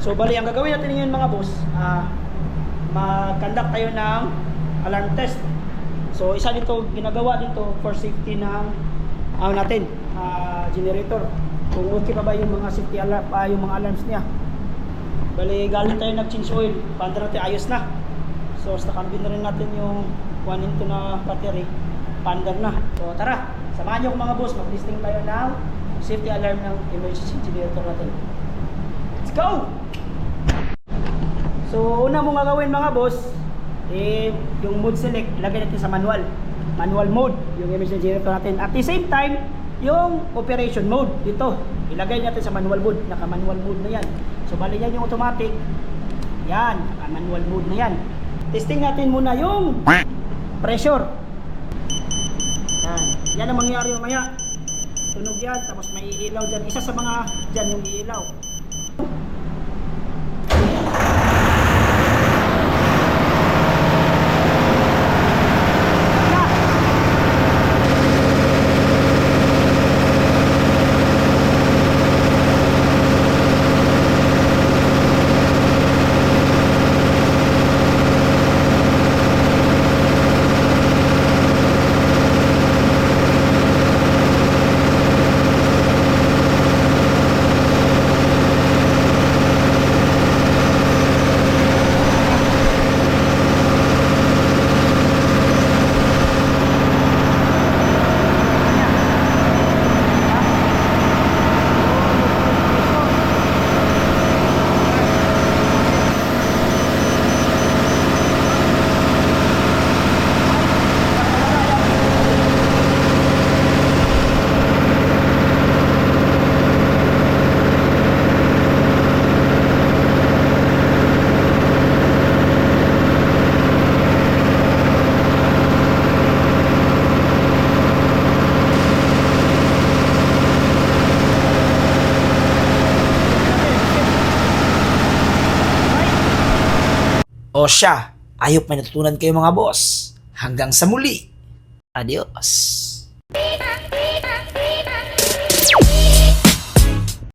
So bali, ang gagawin natin ngayon mga boss, mag-conduct tayo ng alarm test. So isa dito, ginagawa dito for safety ng natin, generator. Kung okay pa ba yung mga safety alarm, yung mga alarms niya. Bali, galing tayo nag-change oil, panda natin ayos na. So nakambin na rin natin yung 1 into na battery, pandar na. So tara, samahan nyo ko mga boss, mag-listing tayo ng safety alarm ng emergency generator natin. Let's go! So una mong gagawin mga boss, yung mode select, ilagay natin sa manual mode, yung emergency generator natin. At the same time, yung operation mode dito, ilagay natin sa manual mode. Naka-manual mode na yan. So bali yan yung automatic, yan, naka-manual mode na yan. Testing natin muna yung pressure. Yan ang mangyayari mamaya. Tunog yan, tapos may ilaw dyan. Isa sa mga dyan yung ilaw. O siya, ayop may natutunan kayo mga boss. Hanggang sa muli. Adios.